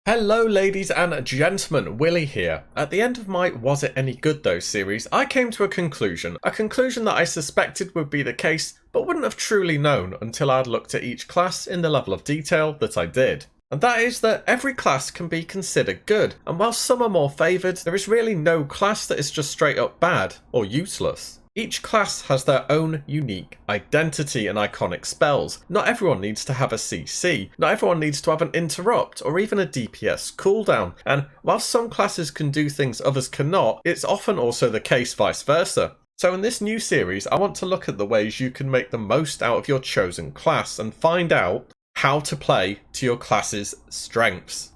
Hello ladies and gentlemen, Willie here. At the end of my Was It Any Good Though series, I came to a conclusion that I suspected would be the case, but wouldn't have truly known until I'd looked at each class in the level of detail that I did. And that is that every class can be considered good, and while some are more favoured, there is really no class that is just straight up bad or useless. Each class has their own unique identity and iconic spells. Not everyone needs to have a CC, not everyone needs to have an interrupt or even a DPS cooldown, and while some classes can do things others cannot, it's often also the case vice versa. So in this new series, I want to look at the ways you can make the most out of your chosen class and find out how to play to your class's strengths.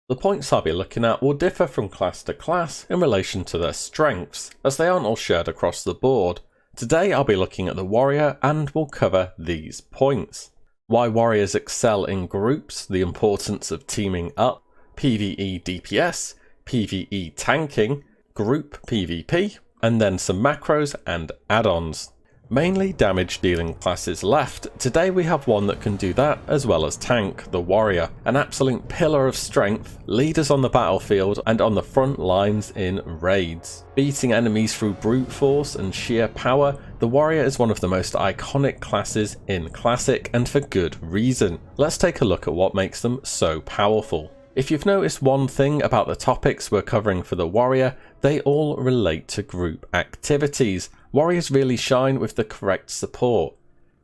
The points I'll be looking at will differ from class to class in relation to their strengths, as they aren't all shared across the board. Today I'll be looking at the warrior and will cover these points. Why warriors excel in groups, the importance of teaming up, PvE DPS, PvE tanking, group PvP, and then some macros and add-ons. Mainly damage dealing classes left. Today we have one that can do that as well as tank, the warrior, an absolute pillar of strength, leaders on the battlefield and on the front lines in raids. Beating enemies through brute force and sheer power, the warrior is one of the most iconic classes in Classic, and for good reason. Let's take a look at what makes them so powerful. If you've noticed one thing about the topics we're covering for the warrior, they all relate to group activities. Warriors really shine with the correct support.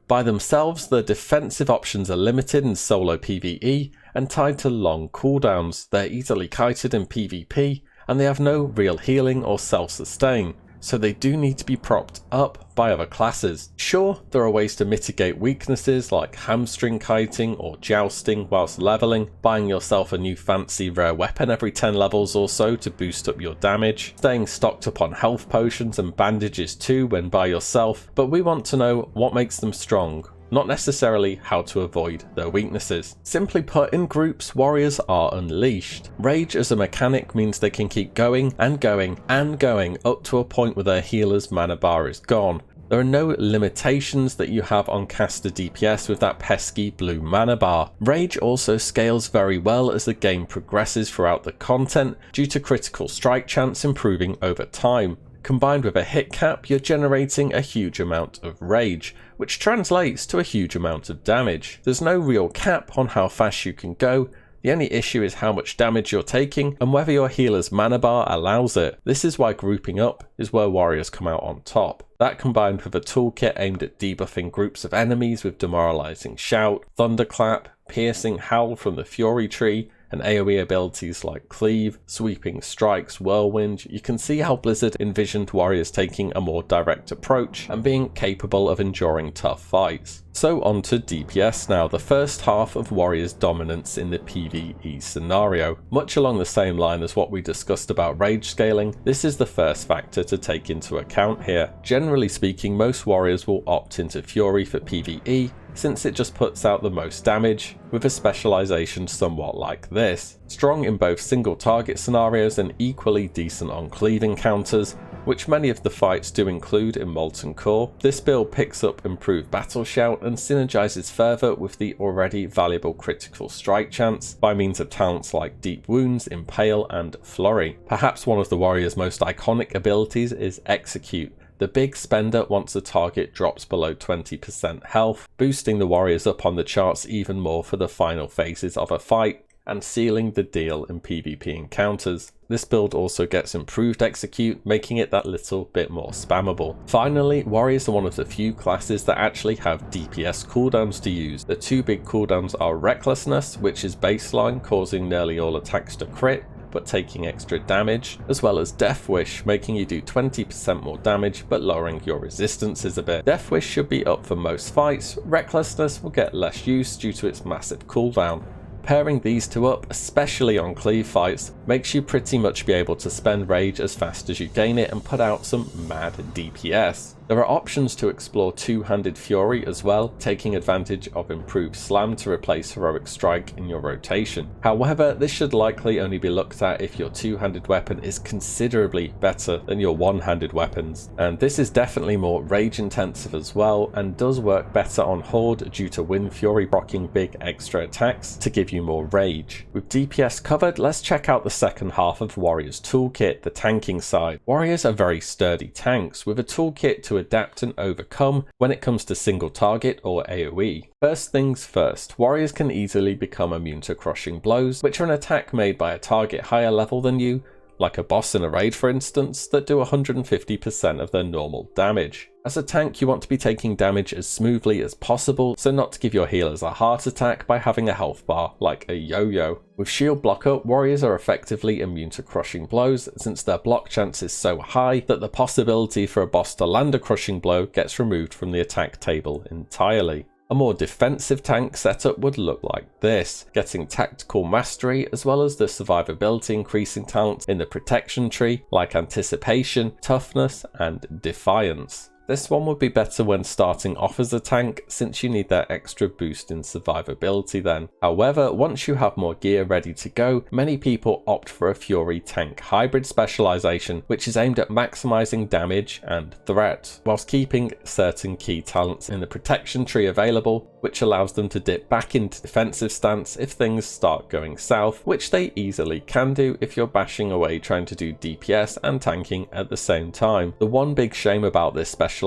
By themselves, the defensive options are limited in solo PvE and tied to long cooldowns. They're easily kited in PvP, and they have no real healing or self-sustain, so they do need to be propped up by other classes. Sure, there are ways to mitigate weaknesses like hamstring kiting or jousting whilst leveling, buying yourself a new fancy rare weapon every 10 levels or so to boost up your damage, staying stocked up on health potions and bandages too when by yourself, but we want to know what makes them strong, not necessarily how to avoid their weaknesses. Simply put, in groups, warriors are unleashed. Rage as a mechanic means they can keep going and going and going up to a point where their healer's mana bar is gone. There are no limitations that you have on caster DPS with that pesky blue mana bar. Rage also scales very well as the game progresses throughout the content due to critical strike chance improving over time. Combined with a hit cap, you're generating a huge amount of rage, which translates to a huge amount of damage. There's no real cap on how fast you can go. The only issue is how much damage you're taking and whether your healer's mana bar allows it. This is why grouping up is where warriors come out on top. That combined with a toolkit aimed at debuffing groups of enemies with demoralizing shout, thunderclap, piercing howl from the fury tree, and AoE abilities like Cleave, Sweeping Strikes, Whirlwind, you can see how Blizzard envisioned warriors taking a more direct approach and being capable of enduring tough fights. So on to DPS now, the first half of warriors' dominance in the PvE scenario. Much along the same line as what we discussed about rage scaling, this is the first factor to take into account here. Generally speaking, most warriors will opt into Fury for PvE, since it just puts out the most damage, with a specialization somewhat like this. Strong in both single target scenarios and equally decent on cleave encounters, which many of the fights do include in Molten Core. This build picks up improved battle shout and synergizes further with the already valuable critical strike chance by means of talents like Deep Wounds, Impale and Flurry. Perhaps one of the warrior's most iconic abilities is Execute. The big spender once the target drops below 20% health, boosting the warriors up on the charts even more for the final phases of a fight, and sealing the deal in PvP encounters. This build also gets improved Execute, making it that little bit more spammable. Finally, warriors are one of the few classes that actually have DPS cooldowns to use. The two big cooldowns are Recklessness, which is baseline, causing nearly all attacks to crit, but taking extra damage, as well as Death Wish, making you do 20% more damage but lowering your resistances a bit. Death Wish should be up for most fights. Recklessness will get less use due to its massive cooldown. Pairing these two up, especially on cleave fights, makes you pretty much be able to spend rage as fast as you gain it and put out some mad DPS. There are options to explore two-handed fury as well, taking advantage of improved slam to replace heroic strike in your rotation. However, this should likely only be looked at if your two-handed weapon is considerably better than your one-handed weapons, and this is definitely more rage intensive as well, and does work better on Horde due to Wind Fury proccing big extra attacks to give you more rage. With DPS covered, let's check out the second half of Warrior's toolkit, the tanking side. Warriors are very sturdy tanks with a toolkit to adapt and overcome when it comes to single target or AoE. First things first, warriors can easily become immune to crushing blows, which are an attack made by a target higher level than you, like a boss in a raid for instance, that do 150% of their normal damage. As a tank, you want to be taking damage as smoothly as possible, so not to give your healers a heart attack by having a health bar like a yo-yo. With shield block up, warriors are effectively immune to crushing blows since their block chance is so high that the possibility for a boss to land a crushing blow gets removed from the attack table entirely. A more defensive tank setup would look like this, getting tactical mastery as well as the survivability increasing talents in the protection tree like anticipation, toughness and defiance. This one would be better when starting off as a tank since you need that extra boost in survivability then. However, once you have more gear ready to go, many people opt for a Fury tank hybrid specialization which is aimed at maximizing damage and threat, whilst keeping certain key talents in the protection tree available, which allows them to dip back into defensive stance if things start going south, which they easily can do if you're bashing away trying to do DPS and tanking at the same time. The one big shame about this specialization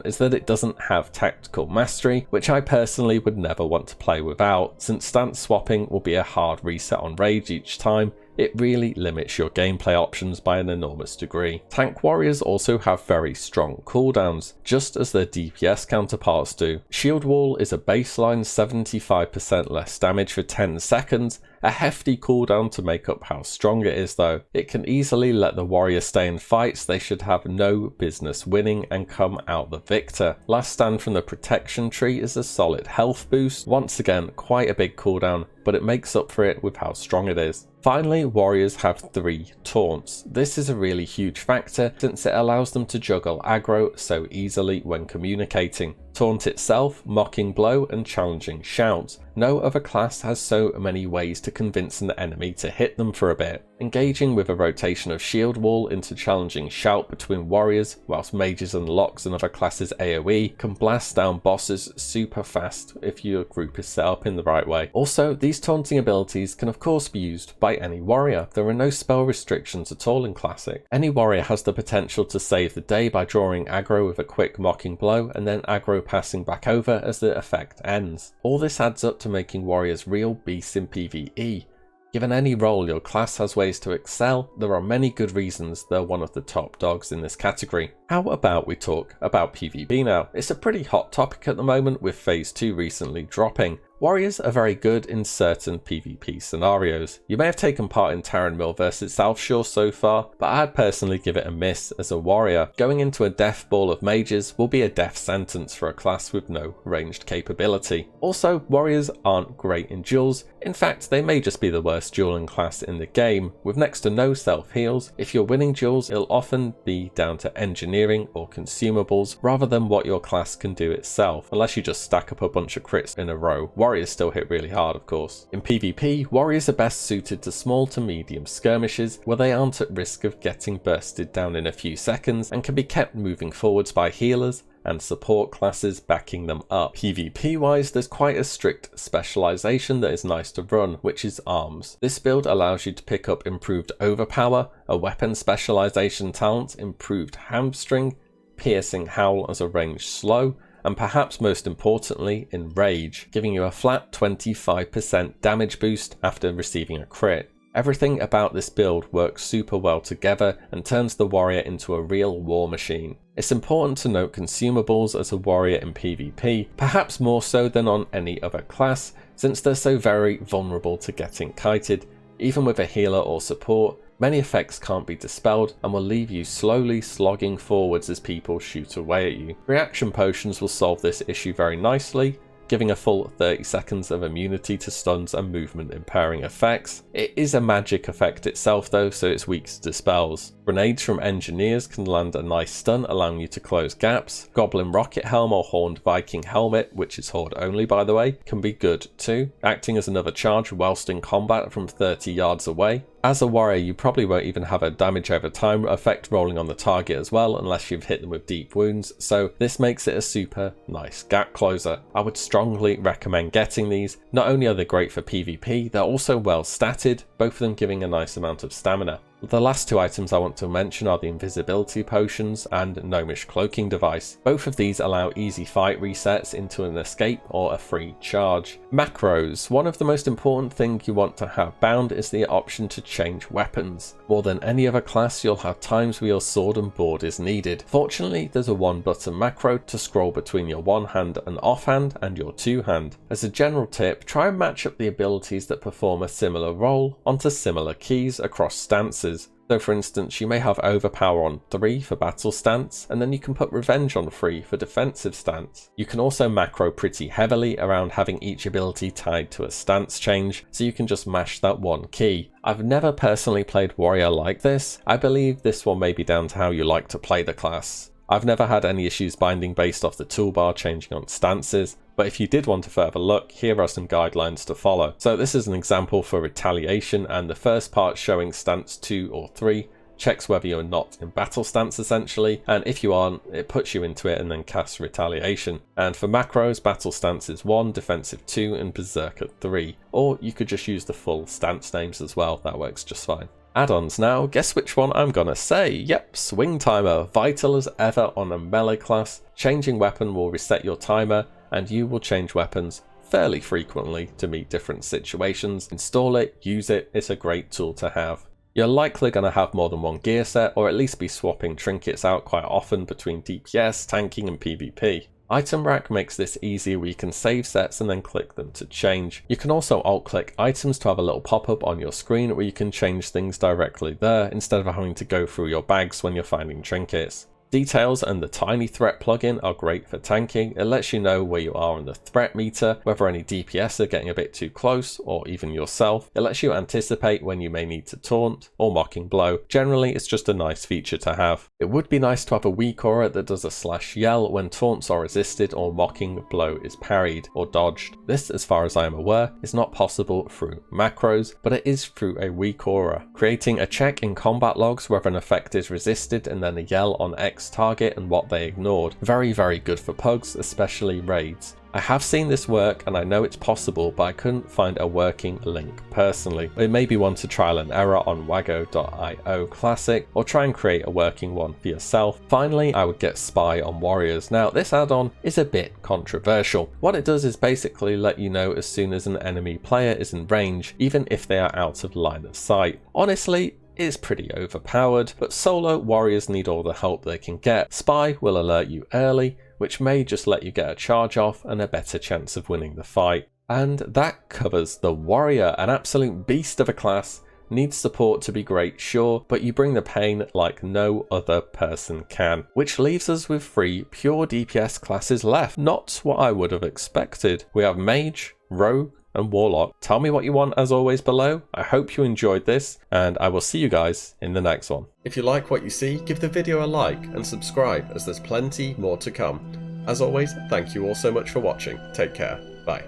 is that it doesn't have tactical mastery, which I personally would never want to play without, since stance swapping will be a hard reset on rage each time. It really limits your gameplay options by an enormous degree. Tank warriors also have very strong cooldowns, just as their DPS counterparts do. Shield wall is a baseline 75% less damage for 10 seconds, a hefty cooldown to make up how strong it is though. It can easily let the warrior stay in fights they should have no business winning and come out the victor. Last stand from the protection tree is a solid health boost, once again quite a big cooldown, but it makes up for it with how strong it is. Finally, warriors have 3 taunts. This is a really huge factor since it allows them to juggle aggro so easily when communicating. Taunt itself, mocking blow and challenging shout. No other class has so many ways to convince an enemy to hit them for a bit. Engaging with a rotation of shield wall into challenging shout between warriors, whilst mages and locks and other classes AoE can blast down bosses super fast if your group is set up in the right way. Also, these taunting abilities can of course be used by any warrior. There are no spell restrictions at all in Classic. Any warrior has the potential to save the day by drawing aggro with a quick mocking blow and then aggro passing back over as the effect ends. All this adds up to making warriors real beasts in PvE. Given any role your class has ways to excel, there are many good reasons they're one of the top dogs in this category. How about we talk about PvP now? It's a pretty hot topic at the moment with Phase 2 recently dropping. Warriors are very good in certain PvP scenarios. You may have taken part in Terran Mill vs Southshore so far, but I'd personally give it a miss as a warrior. Going into a death ball of mages will be a death sentence for a class with no ranged capability. Also, warriors aren't great in duels. In fact, they may just be the worst dueling class in the game. With next to no self heals, if you're winning duels, it'll often be down to engineering or consumables rather than what your class can do itself, unless you just stack up a bunch of crits in a row. Warriors still hit really hard, of course. In PvP, warriors are best suited to small to medium skirmishes where they aren't at risk of getting bursted down in a few seconds and can be kept moving forwards by healers and support classes backing them up. PvP wise, there's quite a strict specialization that is nice to run, which is arms. This build allows you to pick up improved overpower, a weapon specialization talent, improved hamstring, piercing howl as a ranged slow, and perhaps most importantly in rage, giving you a flat 25% damage boost after receiving a crit. Everything about this build works super well together and turns the warrior into a real war machine. It's important to note consumables as a warrior in PvP, perhaps more so than on any other class, since they're so very vulnerable to getting kited. Even with a healer or support, many effects can't be dispelled and will leave you slowly slogging forwards as people shoot away at you. Reaction potions will solve this issue very nicely. giving a full 30 seconds of immunity to stuns and movement impairing effects. It is a magic effect itself though, so it's weak to dispels. Grenades from engineers can land a nice stun, allowing you to close gaps. Goblin rocket helm or horned Viking helmet, which is horde only by the way, can be good too, acting as another charge whilst in combat from 30 yards away. As a warrior, you probably won't even have a damage over time effect rolling on the target as well, unless you've hit them with deep wounds, so this makes it a super nice gap closer. I would strongly recommend getting these. Not only are they great for PvP, they're also well statted, both of them giving a nice amount of stamina. The last two items I want to mention are the invisibility potions and gnomish cloaking device. Both of these allow easy fight resets into an escape or a free charge. Macros. One of the most important things you want to have bound is the option to change weapons. More than any other class, you'll have times where your sword and board is needed. Fortunately, there's a one button macro to scroll between your one hand and offhand and your two hand. As a general tip, try and match up the abilities that perform a similar role onto similar keys across stances. So for instance, you may have overpower on 3 for battle stance, and then you can put revenge on 3 for defensive stance. You can also macro pretty heavily around having each ability tied to a stance change, so you can just mash that one key. I've never personally played warrior like this. I believe this one may be down to how you like to play the class. I've never had any issues binding based off the toolbar changing on stances, but if you did want a further look, here are some guidelines to follow. So this is an example for Retaliation, and the first part showing stance 2 or 3 checks whether you're not in battle stance essentially, and if you aren't, it puts you into it and then casts Retaliation. And for macros, battle stance is 1, defensive 2 and berserker 3, or you could just use the full stance names as well, that works just fine. Add-ons now, guess which one I'm gonna say? Yep, Swing Timer, vital as ever on a melee class. Changing weapon will reset your timer, and you will change weapons fairly frequently to meet different situations. Install it, use it, it's a great tool to have. You're likely going to have more than one gear set, or at least be swapping trinkets out quite often between DPS, tanking and PvP. ItemRack makes this easy where you can save sets and then click them to change. You can also alt-click items to have a little pop-up on your screen where you can change things directly there instead of having to go through your bags when you're finding trinkets. Details and the TinyThreat plugin are great for tanking. It lets you know where you are on the threat meter, whether any DPS are getting a bit too close, or even yourself. It lets you anticipate when you may need to taunt or mocking blow. Generally, it's just a nice feature to have. It would be nice to have a weak aura that does a /yell when taunts are resisted or mocking blow is parried or dodged. This, as far as I am aware, is not possible through macros, but it is through a weak aura. Creating a check in combat logs whether an effect is resisted and then a yell on X target and what they ignored. Very, very good for pugs, especially raids. I have seen this work and I know it's possible, but I couldn't find a working link personally. It may be one to trial and error on wago.io classic, or try and create a working one for yourself. Finally, I would get Spy on warriors. Now this add-on is a bit controversial. What it does is basically let you know as soon as an enemy player is in range, even if they are out of line of sight. Honestly, it's pretty overpowered, but solo warriors need all the help they can get. Spy will alert you early, which may just let you get a charge off and a better chance of winning the fight. And that covers the warrior, an absolute beast of a class. Needs support to be great, sure, but you bring the pain like no other person can. Which leaves us with 3 pure DPS classes left. Not what I would have expected. We have Mage, Rogue, and Warlock. Tell me what you want as always below. I hope you enjoyed this, and I will see you guys in the next one. If you like what you see, give the video a like and subscribe as there's plenty more to come. As always, thank you all so much for watching. Take care. Bye.